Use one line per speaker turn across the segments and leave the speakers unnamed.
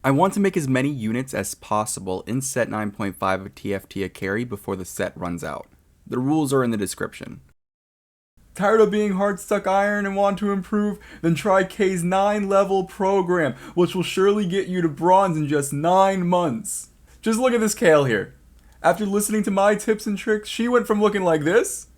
I want to make as many units as possible in set 9.5 of TFT a carry before the set runs out. The rules are in the description. Tired of being hard stuck iron and want to improve? Then try Kaye's 9-level program, which will surely get you to bronze in just 9 months. Just look at this Kayle here. After listening to my tips and tricks, she went from looking like this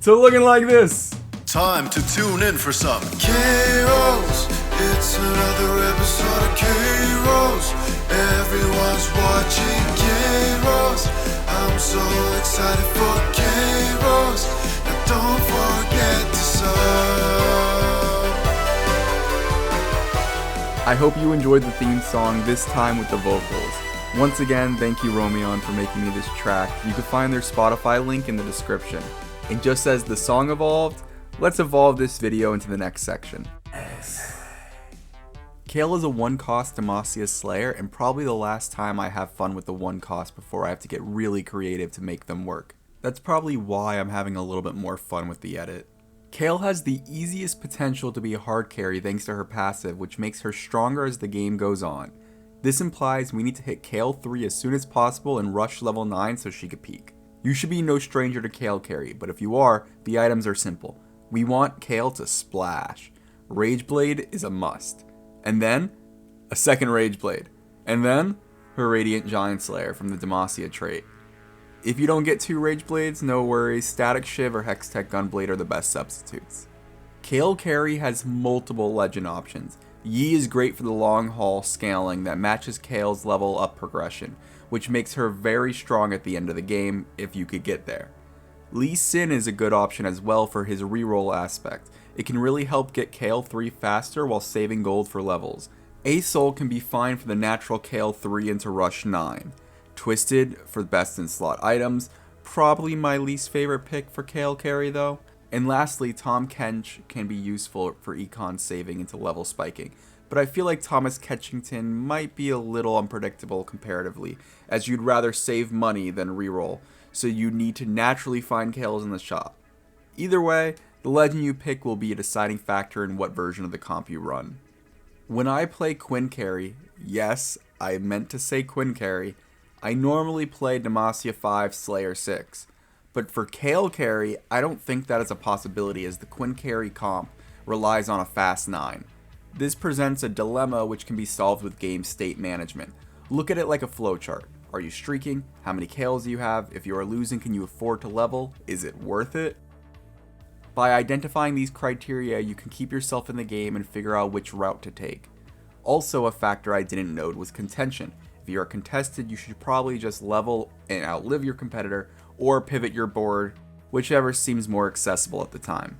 to looking like this.
Time to tune in for some K-Rolls. It's another episode of K-Rolls. Everyone's watching K-Rolls. I'm so excited for K-Rolls. Now don't forget to sub.
I hope you enjoyed the theme song, this time with the vocals. Once again, thank you Romeon for making me this track. You can find their Spotify link in the description. And just as the song evolved, let's evolve this video into the next section. Kayle is a 1-cost Demacia Slayer, and probably the last time I have fun with the 1-cost before I have to get really creative to make them work. That's probably why I'm having a little bit more fun with the edit. Kayle has the easiest potential to be a hard carry thanks to her passive, which makes her stronger as the game goes on. This implies we need to hit Kayle 3 as soon as possible and rush level 9 so she could peak. You should be no stranger to Kayle carry, but if you are, the items are simple. We want Kayle to splash. Rage Blade is a must. And then, a second Rage Blade. And then, her Radiant Giant Slayer from the Demacia trait. If you don't get 2 Rage Blades, no worries, Static Shiv or Hextech Gunblade are the best substitutes. Kayle carry has multiple legend options. Yi is great for the long haul scaling that matches Kayle's level up progression, which makes her very strong at the end of the game if you could get there. Lee Sin is a good option as well for his reroll aspect. It can really help get Kayle 3 faster while saving gold for levels. A-Soul can be fine for the natural Kayle 3 into Rush 9. Twisted for best in slot items, probably my least favorite pick for Kayle carry though. And lastly, Tahm Kench can be useful for econ saving into level spiking, but I feel like Thomas Ketchington might be a little unpredictable comparatively, as you'd rather save money than reroll, so you need to naturally find Kayles in the shop. Either way, the legend you pick will be a deciding factor in what version of the comp you run. When I play Quinn carry, yes, I meant to say Quinn carry, I normally play Demacia 5 Slayer 6. But for Kayle carry, I don't think that is a possibility as the Quinn carry comp relies on a fast 9. This presents a dilemma which can be solved with game state management. Look at it like a flowchart. Are you streaking? How many Kayles do you have? If you are losing, can you afford to level? Is it worth it? By identifying these criteria, you can keep yourself in the game and figure out which route to take. Also, a factor I didn't note was contention. If you are contested, you should probably just level and outlive your competitor, or pivot your board, whichever seems more accessible at the time.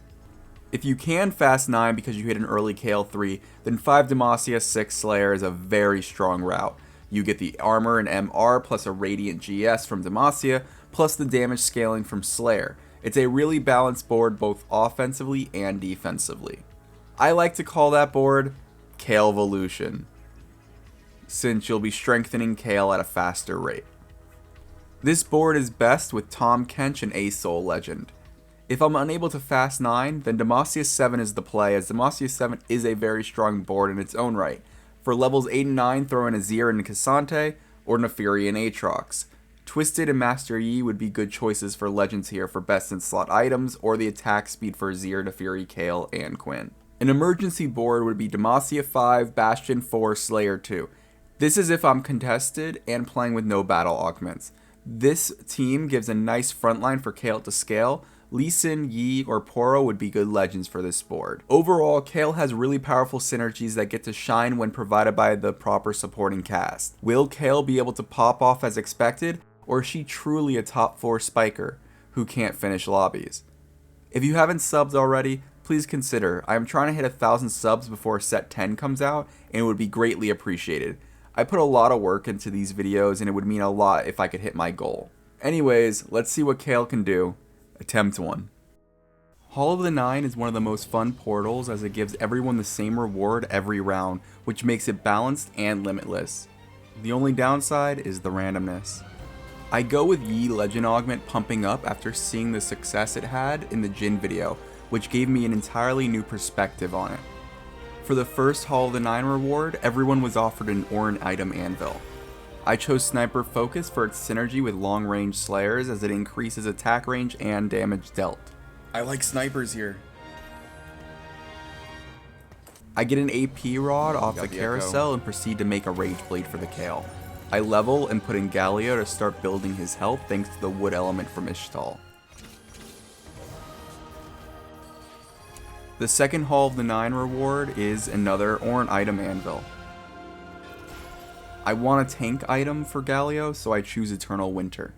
If you can fast 9 because you hit an early Kayle 3, then 5 Demacia 6 Slayer is a very strong route. You get the armor and MR plus a Radiant GS from Demacia, plus the damage scaling from Slayer. It's a really balanced board both offensively and defensively. I like to call that board Kayl-E-Volution, since you'll be strengthening Kayle at a faster rate. This board is best with Tahm Kench and A-Soul Legend. If I'm unable to fast 9, then Demacia 7 is the play, as Demacia 7 is a very strong board in its own right. For levels 8 and 9, throw in Azir and Cassante, or Neferi and Aatrox. Twisted and Master Yi would be good choices for legends here for best in slot items, or the attack speed for Azir, Neferi, Kayle, and Quinn. An emergency board would be Demacia 5, Bastion 4, Slayer 2. This is if I'm contested and playing with no battle augments. This team gives a nice frontline for Kayle to scale. Lee Sin, Yi, or Poro would be good legends for this board. Overall, Kayle has really powerful synergies that get to shine when provided by the proper supporting cast. Will Kayle be able to pop off as expected, or is she truly a top 4 spiker who can't finish lobbies? If you haven't subbed already, please consider. I am trying to hit 1,000 subs before set 10 comes out, and it would be greatly appreciated. I put a lot of work into these videos, and it would mean a lot if I could hit my goal. Anyways, let's see what Kayle can do. Attempt 1. Hall of the Nine is one of the most fun portals as it gives everyone the same reward every round, which makes it balanced and limitless. The only downside is the randomness. I go with Yi Legend Augment pumping up after seeing the success it had in the Jhin video, which gave me an entirely new perspective on it. For the first Hall of the Nine reward, everyone was offered an Orin item anvil. I chose Sniper Focus for its synergy with long-range slayers as it increases attack range and damage dealt. I like snipers here. I get an AP rod off the carousel and proceed to make a rage blade for the Kayle. I level and put in Galio to start building his health thanks to the wood element from Ishtal. The second Hall of the Nine reward is another Orin item anvil. I want a tank item for Galio, so I choose Eternal Winter.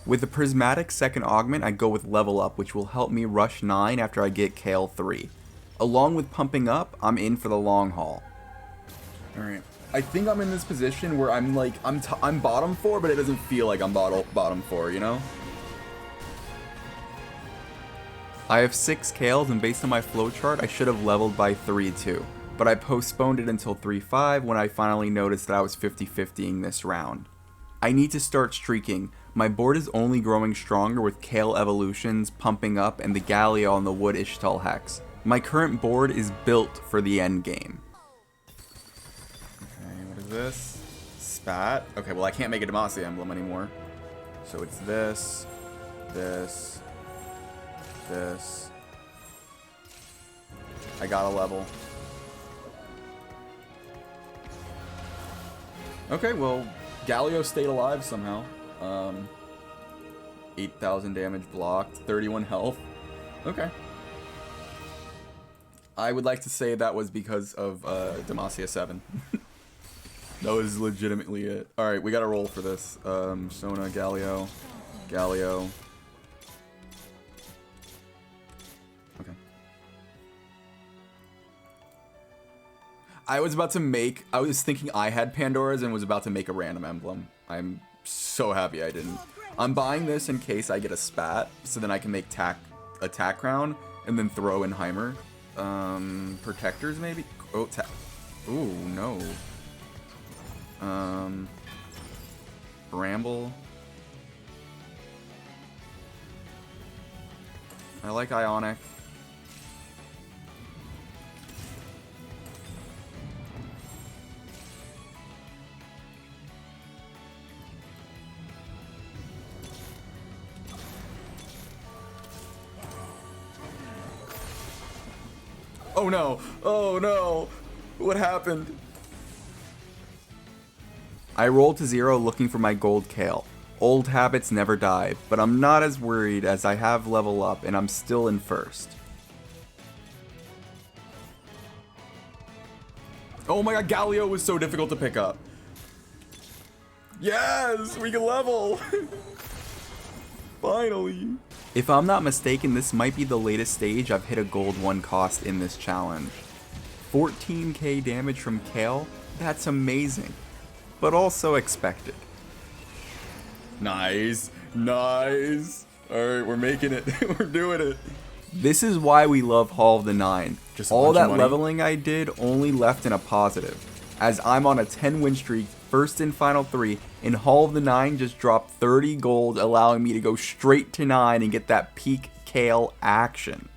With the Prismatic second augment, I go with Level Up, which will help me rush 9 after I get Kayle 3. Along with pumping up, I'm in for the long haul. Alright. I think I'm in this position where I'm like, I'm bottom 4, but it doesn't feel like I'm bottom 4, you know? I have 6 Kayles, and based on my flowchart, I should have leveled by 3-2. But I postponed it until 3-5 when I finally noticed that I was 50-50ing this round. I need to start streaking. My board is only growing stronger with Kayle-Evolutions, pumping up, and the Galio on the Wood Ishtal Hex. My current board is built for the end game. Okay, what is this? Spat? Okay, well I can't make a Demacia emblem anymore. So it's this, this, this. I got a level. Okay, well, Galio stayed alive somehow. 8,000 damage blocked, 31 health. Okay. I would like to say that was because of Demacia 7. That was legitimately it. Alright, we gotta roll for this. Sona, Galio, Galio. Okay. I was thinking I had Pandora's and was about to make a random emblem. I'm so happy I didn't. I'm buying this in case I get a spat, so then I can make attack crown and then throw in Heimer. Protectors maybe? Oh, ooh, no. Bramble. I like Ionic. Oh no! Oh no! What happened? I rolled to 0 looking for my gold Kayle. Old habits never die, but I'm not as worried as I have level up and I'm still in first. Oh my god, Galio was so difficult to pick up. Yes! We can level! Finally! If I'm not mistaken, this might be the latest stage I've hit a gold 1 cost in this challenge. 14k damage from Kayle? That's amazing. But also expected. Nice. Nice. Alright, we're making it. We're doing it. This is why we love Hall of the Nine. Just all that leveling I did only left in a positive, as I'm on a 10 win streak, first and final 3, and Hall of the Nine just dropped 30 gold, allowing me to go straight to 9 and get that peak Kayle action.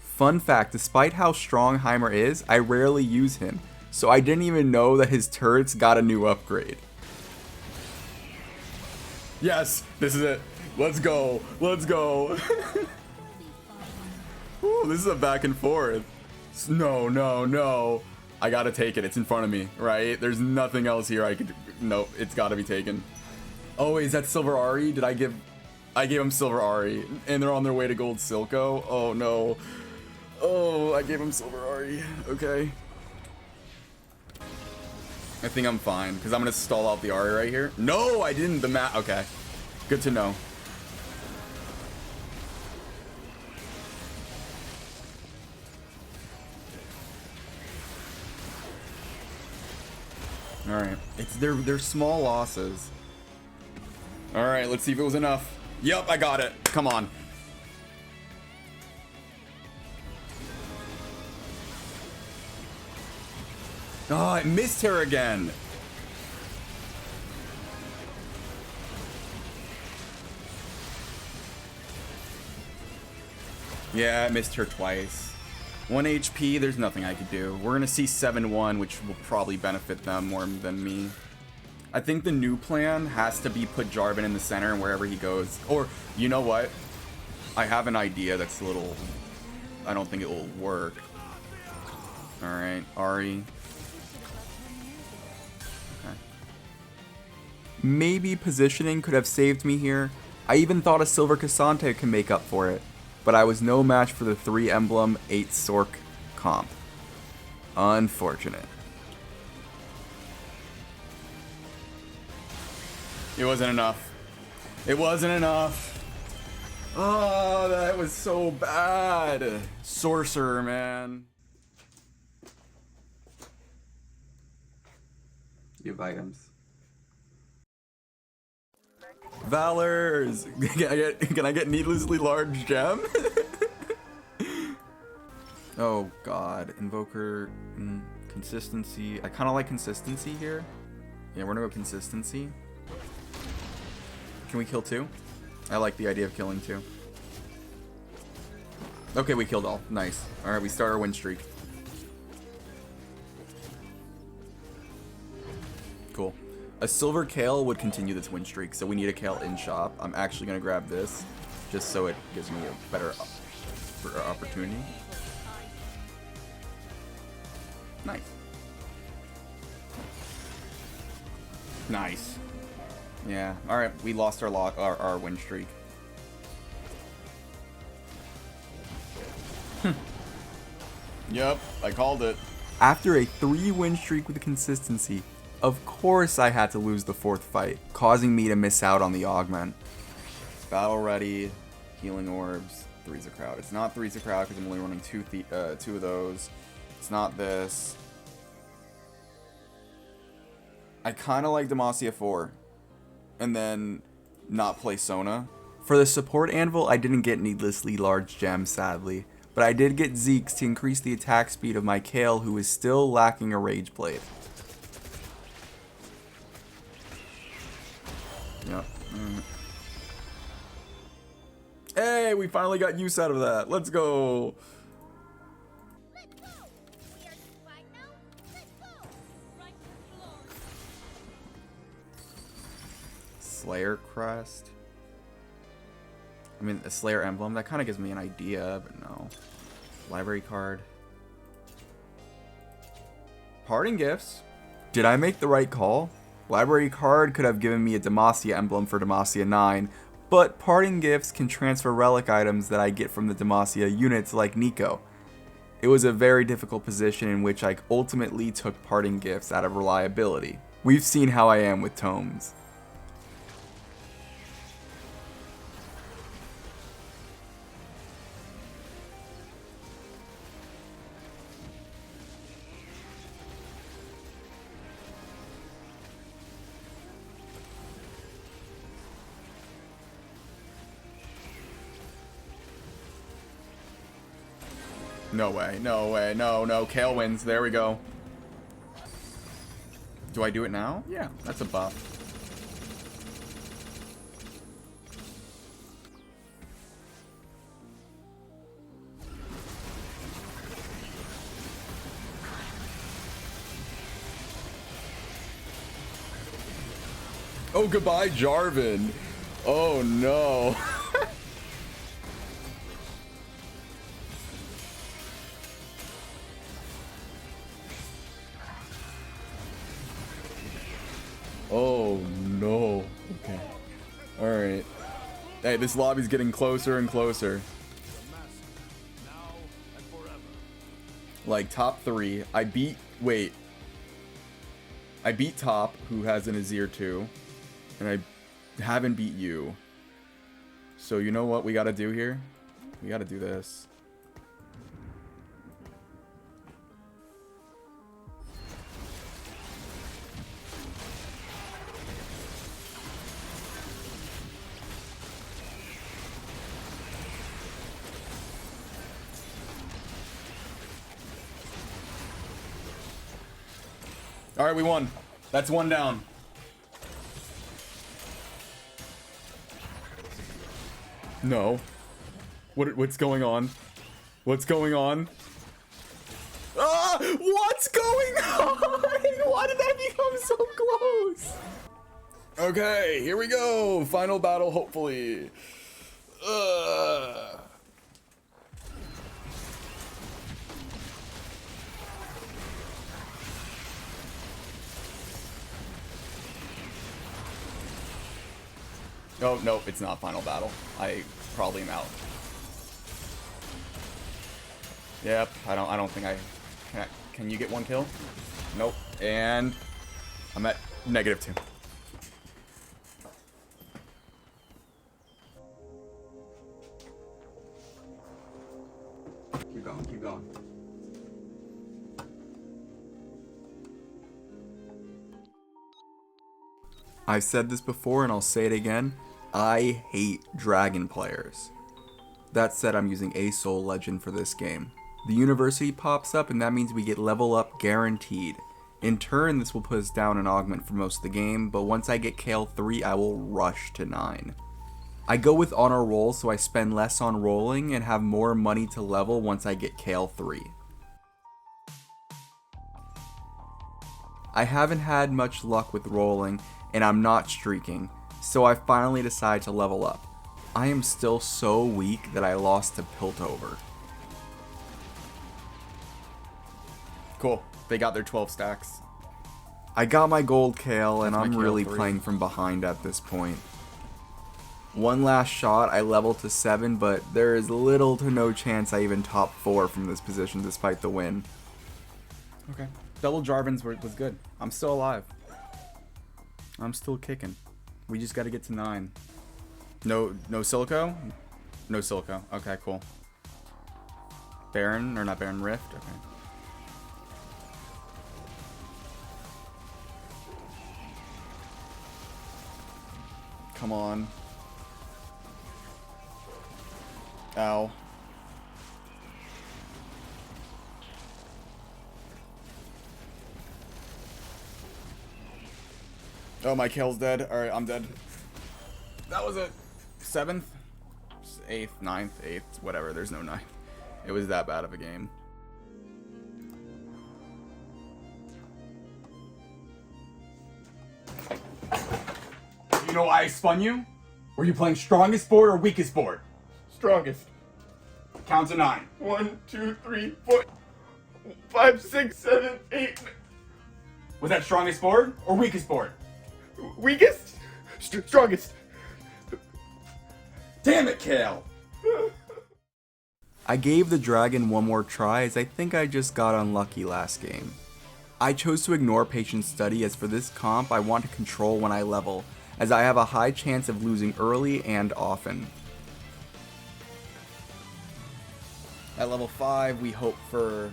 Fun fact, despite how strong Heimer is, I rarely use him, so I didn't even know that his turrets got a new upgrade. Yes, this is it. Let's go. Let's go. Ooh, this is a back and forth. No, no, no. I gotta take it. It's in front of me, right? There's nothing else here I could do. Nope, it's gotta be taken. Oh, is that Silver Ari? I gave him Silver Ari, and they're on their way to Gold Silco. Oh no. Oh, I gave him Silver Ari. Okay. I think I'm fine, because I'm gonna stall out the Ari right here. No, I didn't. The mat. Okay. Good to know. Alright. They're small losses. Alright, let's see if it was enough. Yep, I got it. Come on. Oh, I missed her again. Yeah, I missed her twice. 1 HP, there's nothing I could do. We're gonna see 7-1, which will probably benefit them more than me. I think the new plan has to be put Jarvan in the center and wherever he goes. Or, you know what? I have an idea that's a little... I don't think it will work. Alright, Ahri. Okay. Maybe positioning could have saved me here. I even thought a Silver Cassante could make up for it. But I was no match for the 3 emblem, 8 Sork comp. Unfortunate. It wasn't enough. It wasn't enough. Oh, that was so bad. Sorcerer, man. You have items. Valors! Can I get needlessly large gem? Oh god. Invoker consistency. I kinda like consistency here. Yeah, we're gonna go consistency. Can we kill 2? I like the idea of killing 2. Okay, we killed all. Nice. Alright, we start our win streak. Cool. A silver Kayle would continue this win streak, so we need a Kayle in shop. I'm actually going to grab this, just so it gives me a better opportunity. Nice. Nice. Yeah, alright, we lost our win streak. Yep, I called it. After a 3-win streak with consistency, of course I had to lose the 4th fight, causing me to miss out on the augment. Battle ready, healing orbs, 3's a crowd. It's not 3's a crowd because I'm only running 2 of those. It's not this. I kind of like Demacia 4. And then not play Sona. For the support anvil, I didn't get needlessly large gems, sadly. But I did get Zeke's to increase the attack speed of my Kayle, who is still lacking a Rage Blade. Yep. Hey, we finally got use out of that. Let's go. Slayer crest. I mean, a Slayer emblem. That kind of gives me an idea, but no. Library card. Parting gifts. Did I make the right call? Library card could have given me a Demacia emblem for Demacia 9, but parting gifts can transfer relic items that I get from the Demacia units like Nico. It was a very difficult position in which I ultimately took parting gifts out of reliability. We've seen how I am with tomes. No way, no way, no, no. Kayle wins. There we go. Do I do it now? Yeah, that's a buff. Oh, goodbye, Jarvan. Oh, no. Oh no. Okay. Alright. Hey, this lobby's getting closer and closer. Like, top 3. I beat... Wait. I beat top, who has an Azir 2. And I haven't beat you. So you know what we gotta do here? We gotta do this. Alright, we won. That's 1 down. No. What's going on? What's going on? going on? Why did that become so close?
Okay, here we go. Final battle, hopefully. Oh, nope, it's not final battle. I probably am out. Yep, I don't think can you get one kill? Nope. And I'm at -2.
Keep going, keep going. I've said this before and I'll say it again. I hate dragon players. That said, I'm using a soul legend for this game. The university pops up and that means we get level up guaranteed. In turn, this will put us down an augment for most of the game, but once I get Kayle 3, I will rush to 9. I go with honor roll so I spend less on rolling and have more money to level once I get Kayle 3. I haven't had much luck with rolling and I'm not streaking, so I finally decide to level up. I am still so weak that I lost to Piltover.
Cool. They got their 12 stacks.
I got my gold Kayle and
That's my
I'm
Kayle
really
3.
playing from behind at this point. One last shot, I leveled to 7, but there is little to no chance I even top 4 from this position despite the win.
Okay. Double Jarvan's was good.
I'm still alive. I'm still kicking. We just gotta get to 9.
No Silico? No Silico. Okay, cool. Baron, or not Baron, Rift? Okay. Come on. Ow. Oh, my Kayle's dead. Alright, I'm dead. That was a 7th? 8th, 9th, 8th, whatever. There's no 9th. It was that bad of a game. You know why I spun you? Were you playing strongest board or weakest board?
Strongest.
Count to 9.
1, 2, 3, 4, 5, 6, 7, 8.
Was that strongest board or weakest board?
Weakest? Strongest.
Damn it, Kayle!
I gave the dragon one more try as I think I just got unlucky last game. I chose to ignore patient study as for this comp I want to control when I level, as I have a high chance of losing early and often.
At level 5, we hope for...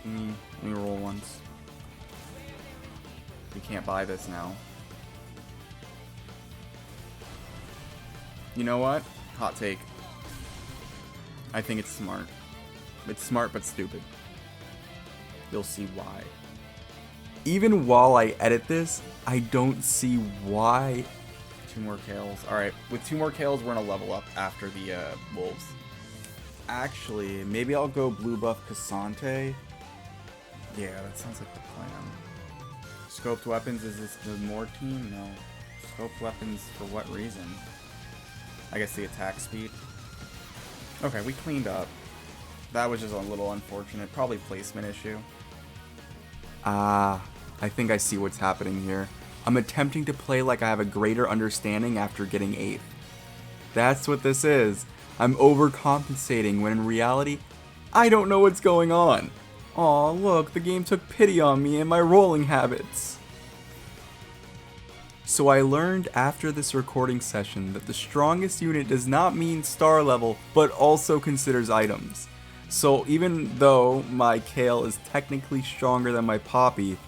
Let me roll once. We can't buy this now. You know what? Hot take. I think it's smart. It's smart but stupid. You'll see why.
Even while I edit this, I don't see why.
2 more Kayles. Alright, with 2 more Kayles, we're gonna level up after the wolves.
Actually, maybe I'll go blue buff Cassante.
Yeah, that sounds like the plan. Scoped weapons, is this the more team? No. Scoped weapons for what reason? I guess the attack speed. Okay, we cleaned up. That was just a little unfortunate. Probably placement issue.
I think I see what's happening here. I'm attempting to play like I have a greater understanding after getting 8th. That's what this is. I'm overcompensating when in reality, I don't know what's going on. Aw, look, the game took pity on me and my rolling habits. So I learned after this recording session that the strongest unit does not mean star level, but also considers items. So even though my Kayle is technically stronger than my Poppy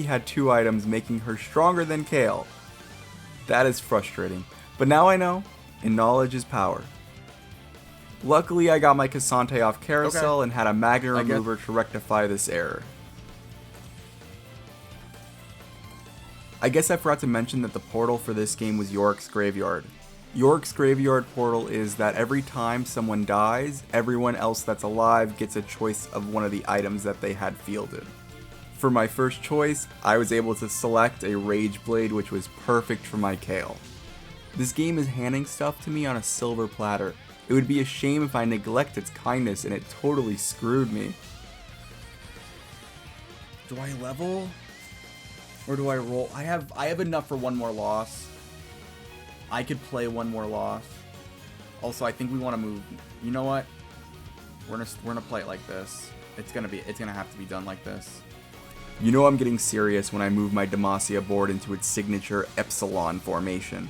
had 2 items making her stronger than Kayle. That is frustrating, but now I know, and knowledge is power. Luckily I got my Cassante off carousel and had a magnet remover to rectify this error. I guess I forgot to mention that the portal for this game was Yorick's Graveyard. Yorick's Graveyard portal is that every time someone dies, everyone else that's alive gets a choice of one of the items that they had fielded. For my first choice, I was able to select a Rage Blade, which was perfect for my Kayle. This game is handing stuff to me on a silver platter. It would be a shame if I neglect its kindness, and it totally screwed me. Do I level? Or do I roll? I have enough for one more loss. I could play one more loss. Also, I think we want to move. You know what? We're gonna play it like this. It's gonna have to be done like this. You know I'm getting serious when I move my Demacia board into its signature Epsilon formation.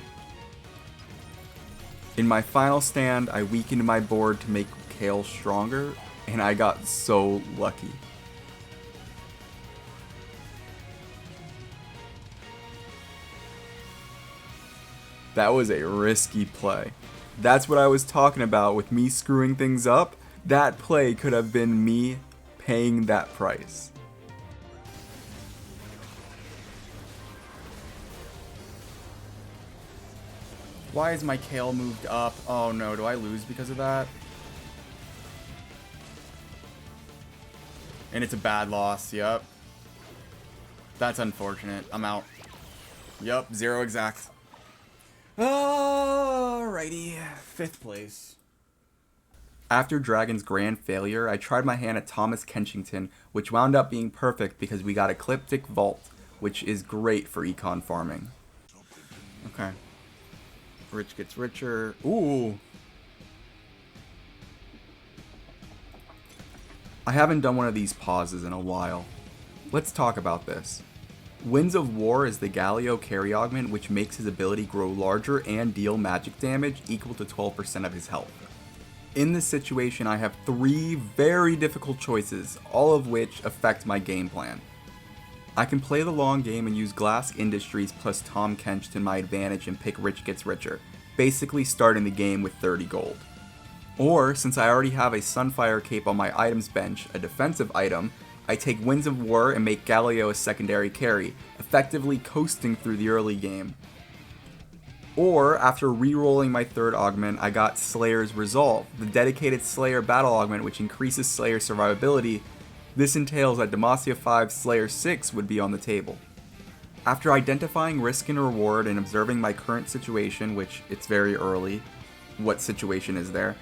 In my final stand, I weakened my board to make Kayle stronger, and I got so lucky. That was a risky play. That's what I was talking about with me screwing things up. That play could have been me paying that price. Why is my Kayle moved up? Oh no, do I lose because of that? And it's a bad loss, yep. That's unfortunate. I'm out. Yep, 0 exact. Alrighty, 5th place. After Dragon's grand failure, I tried my hand at Thomas Kenchington, which wound up being perfect because we got Ecliptic Vault, which is great for econ farming. Okay. Rich gets richer. Ooh. I haven't done one of these pauses in a while. Let's talk about this. Winds of War is the Galio carry augment, which makes his ability grow larger and deal magic damage equal to 12% of his health. In this situation, I have 3 very difficult choices, all of which affect my game plan. I can play the long game and use Glass Industries plus Tom Kench to my advantage and pick Rich Gets Richer, basically starting the game with 30 gold. Or, since I already have a Sunfire Cape on my items bench, a defensive item, I take Winds of War and make Galio a secondary carry, effectively coasting through the early game. Or, after re-rolling my 3rd augment, I got Slayer's Resolve, the dedicated Slayer battle augment which increases Slayer's survivability. This entails that Demacia 5 Slayer 6 would be on the table. After identifying risk and reward and observing my current situation, which it's very early, what situation is there,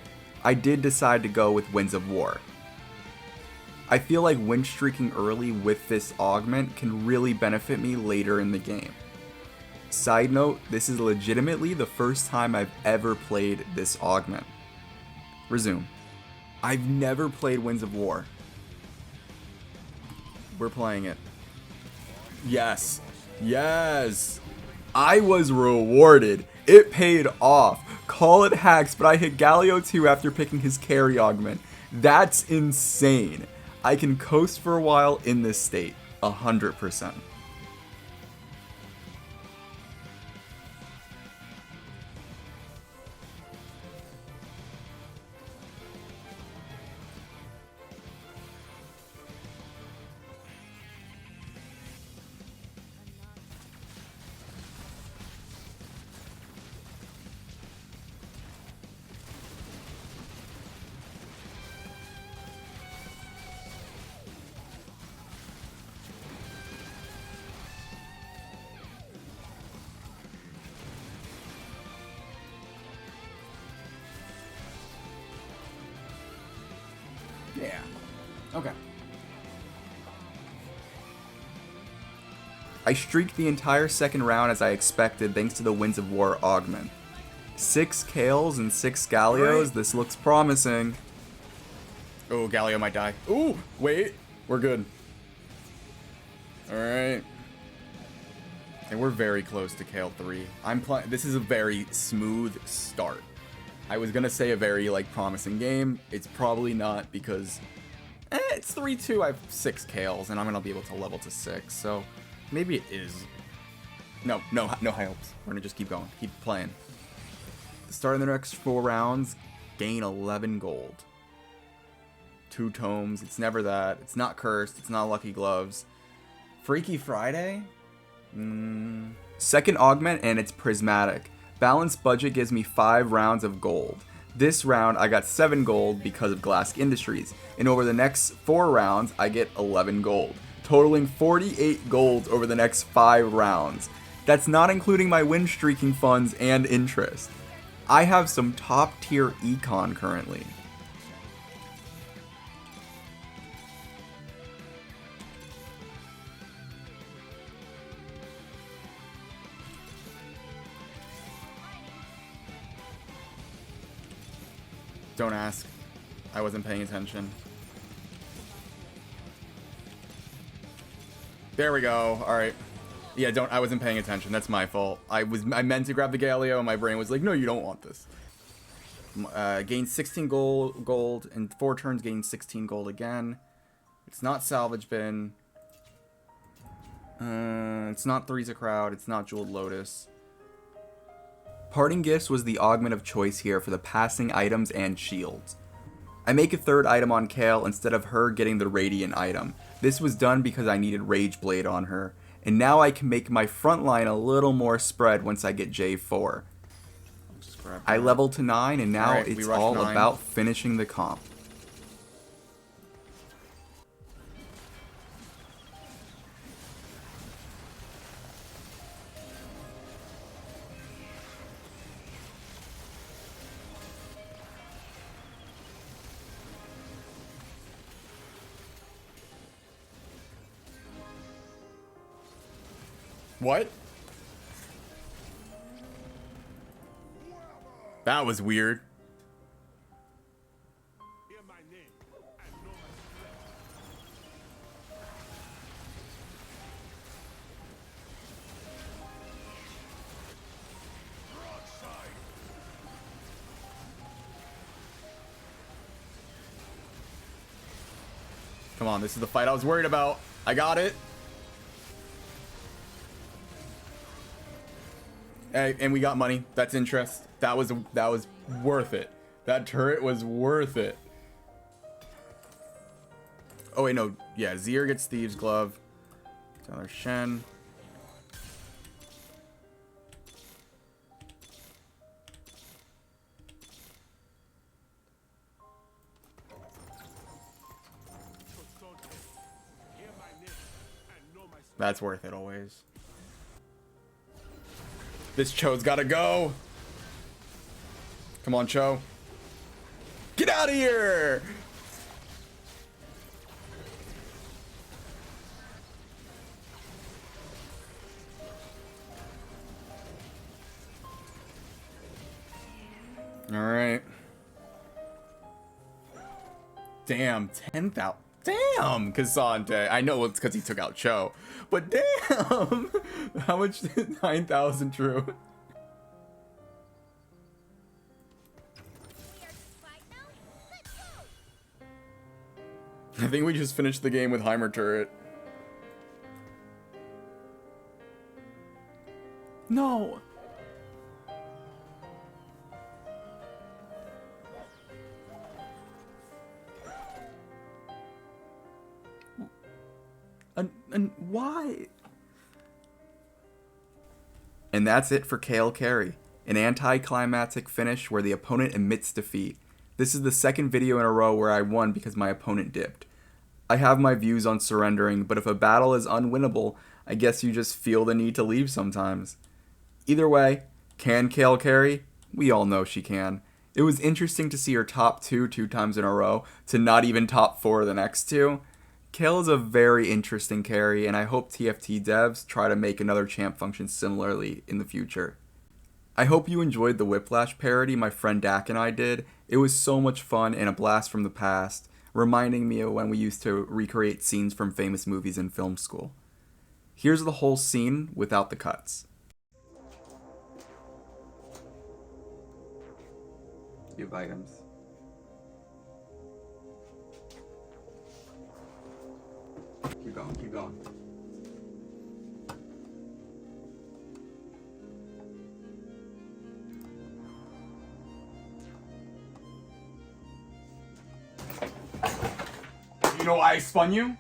I did decide to go with Winds of War. I feel like win streaking early with this augment can really benefit me later in the game. Side note, this is legitimately the first time I've ever played this augment. Resume. I've never played Winds of War. We're playing it. Yes. Yes. I was rewarded. It paid off. Call it hacks, but I hit Galio 2 after picking his carry augment. That's insane. I can coast for a while in this state. 100%. Yeah. Okay. I streaked the entire second round as I expected thanks to the Winds of War augment. 6 Kayles and 6 Galios, right. This looks promising. Oh, Galio might die. Ooh, wait. We're good. Alright. And we're very close to Kayle 3. This is a very smooth start. I was gonna say a very promising game. It's probably not because it's 3-2. I have 6 Kayles and I'm gonna be able to level to 6. So maybe it is. No high hopes. We're gonna just keep going, keep playing. The start of the next 4 rounds, gain 11 gold. 2 tomes. It's never that. It's not cursed. It's not lucky gloves. Freaky Friday. Second augment and it's prismatic. Balanced budget gives me 5 rounds of gold. This round I got 7 gold because of Glass Industries, and over the next 4 rounds I get 11 gold. totaling 48 gold over the next 5 rounds. That's not including my win streaking funds and interest. I have some top tier econ currently.
Don't ask. I wasn't paying attention. There we go. Alright. Yeah, I wasn't paying attention. That's my fault. I meant to grab the Galileo and my brain was like, no, you don't want this. Gain 16 gold in 4 turns, gain 16 gold again. It's not salvage bin. It's not Three's a Crowd. It's not Jeweled Lotus.
Parting Gifts was the augment of choice here for the passing items and shields. I make a 3rd item on Kayle instead of her getting the Radiant item. This was done because I needed Rage Blade on her, and now I can make my front line a little more spread once I get J4. I leveled to 9 and now it's all
9.
about finishing the comp.
What? That was weird. Come on, this is the fight I was worried about. I got it. Hey, and we got money. That's interest. That was worth it. That turret was worth it. Oh wait, no. Yeah, Zier gets Thieves Glove. Another Shen. That's worth it always. This Cho's gotta go. Come on, Cho. Get out of here! Alright. Damn, 10,000. Damn, Cassante. I know it's because he took out Cho. But damn! How much did 9,000 true? I think we just finished the game with Heimer turret. No! And why? And that's it for Kayle carry, an anticlimactic finish where the opponent admits defeat. This is the second video in a row where I won because my opponent dipped. I have my views on surrendering, but if a battle is unwinnable, I guess you just feel the need to leave sometimes. Either way, can Kayle carry? We all know she can. It was interesting to see her top 2 times in a row, to not even top 4 the next 2. Kayle is a very interesting carry, and I hope TFT devs try to make another champ function similarly in the future. I hope you enjoyed the Whiplash parody my friend Dak and I did. It was so much fun and a blast from the past, reminding me of when we used to recreate scenes from famous movies in film school. Here's the whole scene without the cuts. You have items. Keep going, keep going. You know why I spun you?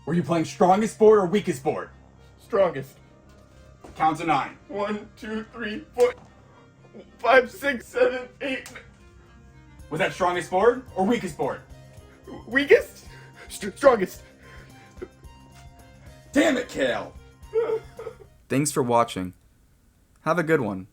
Were you playing strongest board or weakest board?
Strongest.
Count to 9.
1, 2, 3, 4, 5, 6, 7, 8.
Was that strongest board or weakest board?
Weakest? Strongest.
Damn it, Kayle!
Thanks for watching. Have a good one.